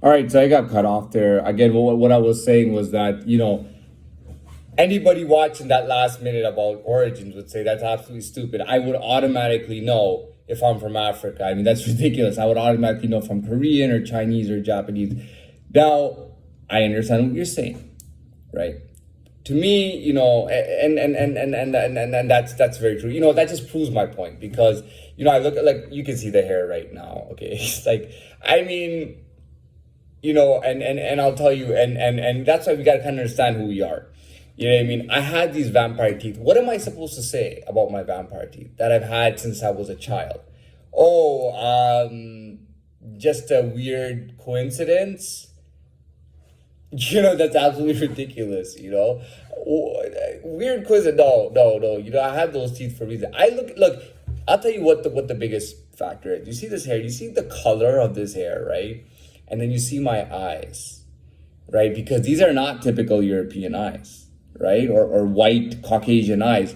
All right, so I got cut off there. Again, what I was saying was that, anybody watching that last minute about origins would say that's absolutely stupid. I would automatically know if I'm from Africa. I mean, that's ridiculous. I would automatically know if I'm Korean or Chinese or Japanese. Now, I understand what you're saying, right? To me, and that's very true. That just proves my point because, I look at, like, you can see the hair right now. Okay. It's like, I mean, and I'll tell you, and that's why we got to kind of understand who we are. You know what I mean? I had these vampire teeth. What am I supposed to say about my vampire teeth that I've had since I was a child? Oh, just a weird coincidence. That's absolutely ridiculous. Weird coincidence. No, no, no. I have those teeth for a reason. Look. I'll tell you what the biggest factor is. You see this hair. You see the color of this hair, right? And then you see my eyes, right? Because these are not typical European eyes, right? Or white Caucasian eyes.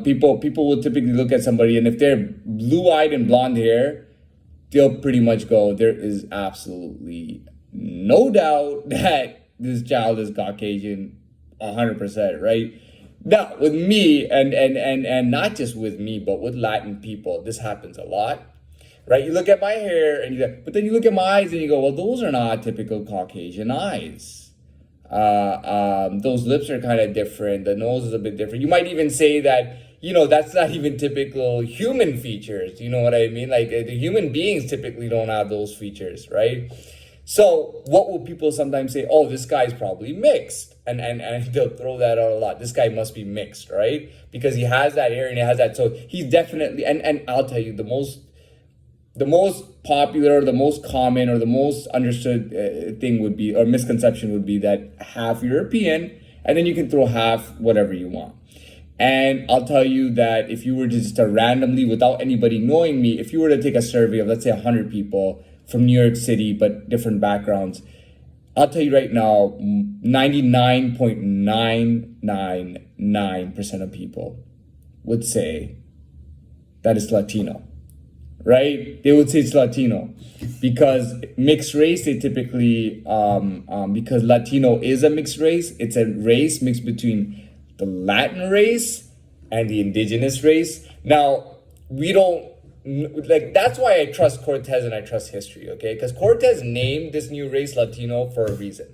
People will typically look at somebody, and if they're blue-eyed and blonde hair, they'll pretty much go, there is absolutely no doubt that this child is Caucasian 100%, right? Now, with me, and not just with me, but with Latin people, this happens a lot, right? You look at my hair, but then you look at my eyes and you go, well, those are not typical Caucasian eyes. Those lips are kind of different. The nose is a bit different. You might even say that, that's not even typical human features. You know what I mean? Like, the human beings typically don't have those features, right? So what will people sometimes say? Oh, this guy's probably mixed. And they'll throw that out a lot. This guy must be mixed, right? Because he has that hair and he has that. So he's definitely, and I'll tell you, the most popular, the most common, or the most understood thing would be, or misconception would be, that half European, and then you can throw half whatever you want. And I'll tell you that if you were to just randomly, without anybody knowing me, if you were to take a survey of, let's say, 100 people from New York City, but different backgrounds, I'll tell you right now, 99.999% of people would say that it's Latino, right? They would say it's Latino because mixed race, they typically, because Latino is a mixed race, it's a race mixed between the Latin race and the indigenous race. Now, we don't, that's why I trust Cortez and I trust history, okay? Because Cortez named this new race Latino for a reason,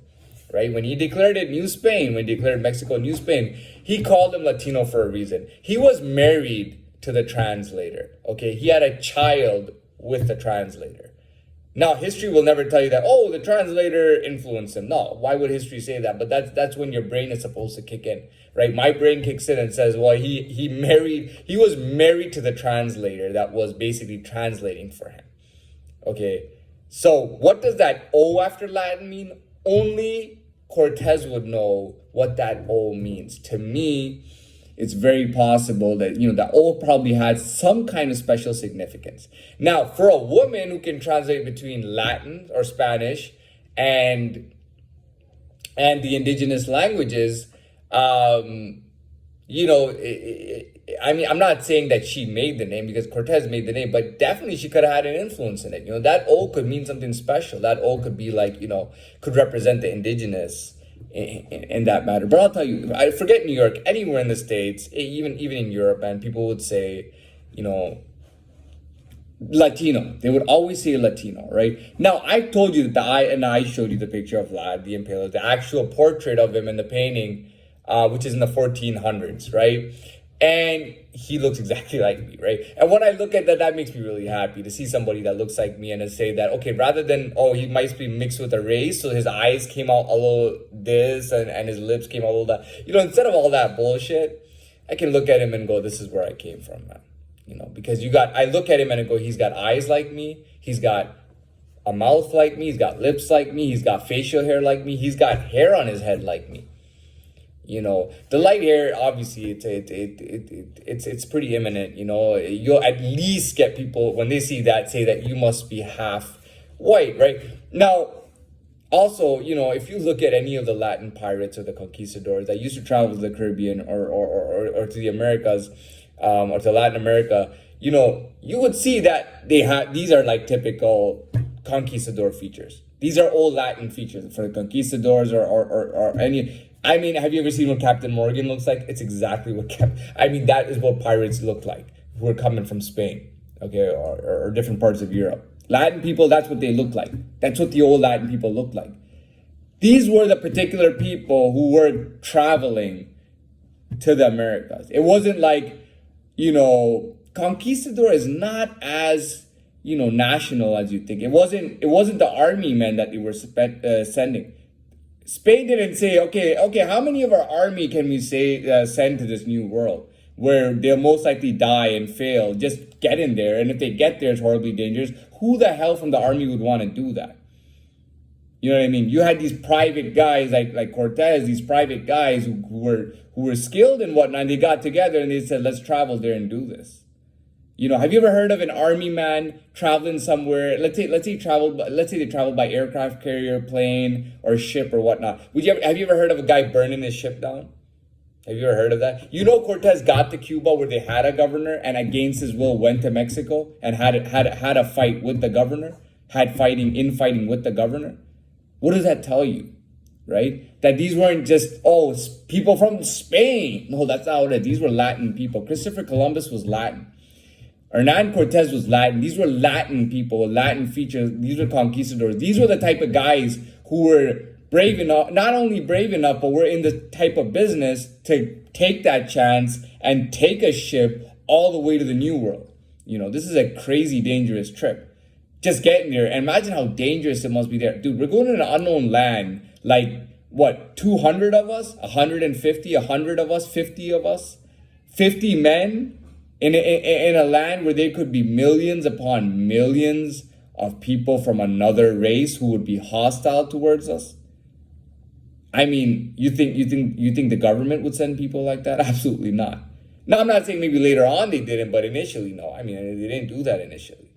right? When he declared it New Spain, when he declared Mexico New Spain, he called them Latino for a reason. He was married to the translator, okay? He had a child with the translator. Now, history will never tell you that, oh, the translator influenced him. No, why would history say that? But that's when your brain is supposed to kick in, right? My brain kicks in and says, well, he was married to the translator that was basically translating for him. Okay, so what does that O after Latin mean? Only Cortez would know what that O means. To me, it's very possible that, that O probably had some kind of special significance. Now, for a woman who can translate between Latin or Spanish and the indigenous languages, I mean, I'm not saying that she made the name because Cortez made the name, but definitely she could have had an influence in it. That O could mean something special. That O could be like, could represent the indigenous in that matter. But I'll tell you, I forget New York, anywhere in the States, even in Europe, and people would say, Latino. They would always say Latino, right? Now, I told you that I showed you the picture of Vlad the Impaler, the actual portrait of him in the painting, which is in the 1400s, right? And he looks exactly like me, right? And when I look at that, that makes me really happy to see somebody that looks like me and to say that, okay, rather than, oh, he might be mixed with a race, so his eyes came out a little this and his lips came out a little that. Instead of all that bullshit, I can look at him and go, this is where I came from, man. Because I look at him and I go, he's got eyes like me, he's got a mouth like me, he's got lips like me, he's got facial hair like me, he's got hair on his head like me. The light hair, obviously, it's pretty imminent. You'll at least get people, when they see that, say that you must be half white, right? Now, also, if you look at any of the Latin pirates or the conquistadors that used to travel to the Caribbean or to the Americas, or to Latin America, you would see that these are like typical conquistador features. These are all Latin features for the conquistadors or any. I mean, have you ever seen what Captain Morgan looks like? It's exactly what that is what pirates look like who are coming from Spain, okay, or different parts of Europe. Latin people, that's what they look like. That's what the old Latin people look like. These were the particular people who were traveling to the Americas. It wasn't like, conquistador is not as, national as you think. It wasn't the army men that they were sending. Spain didn't say, okay, how many of our army can we send to this new world where they'll most likely die and fail? Just get in there. And if they get there, it's horribly dangerous. Who the hell from the army would want to do that? You know what I mean? You had these private guys like Cortez, these private guys who were skilled and whatnot. And they got together and they said, let's travel there and do this. Have you ever heard of an army man traveling somewhere? Let's say they traveled by aircraft carrier, plane, or ship or whatnot. Have you ever heard of a guy burning his ship down? Have you ever heard of that? Cortez got to Cuba where they had a governor and against his will went to Mexico and had a fight with the governor, infighting with the governor. What does that tell you, right? That these weren't just, people from Spain. No, that's not what it is. These were Latin people. Christopher Columbus was Latin. Hernan Cortez was Latin. These were Latin people, Latin features. These were conquistadors. These were the type of guys who were brave enough, not only brave enough, but were in the type of business to take that chance and take a ship all the way to the New World. This is a crazy, dangerous trip. Just getting there. And imagine how dangerous it must be there. Dude, we're going to an unknown land. Like, what, 200 of us? 150? 100 of us? 50 of us? 50 men? In a land where there could be millions upon millions of people from another race who would be hostile towards us. I mean, you think the government would send people like that? Absolutely not. Now, I'm not saying maybe later on they didn't, but initially, no. I mean, they didn't do that initially.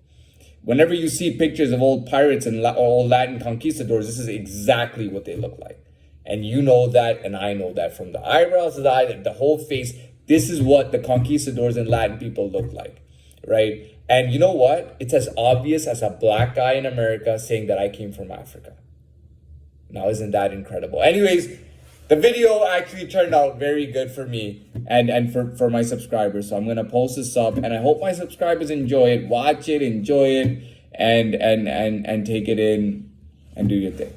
Whenever you see pictures of old pirates and old Latin conquistadors, this is exactly what they look like. And you know that, and I know that from the eyebrows to the eye, the whole face. This is what the conquistadors and Latin people look like, right? And you know what? It's as obvious as a black guy in America saying that I came from Africa. Now, isn't that incredible? Anyways, the video actually turned out very good for me and for my subscribers. So I'm going to post this up and I hope my subscribers enjoy it. Watch it, enjoy it, and take it in and do your thing.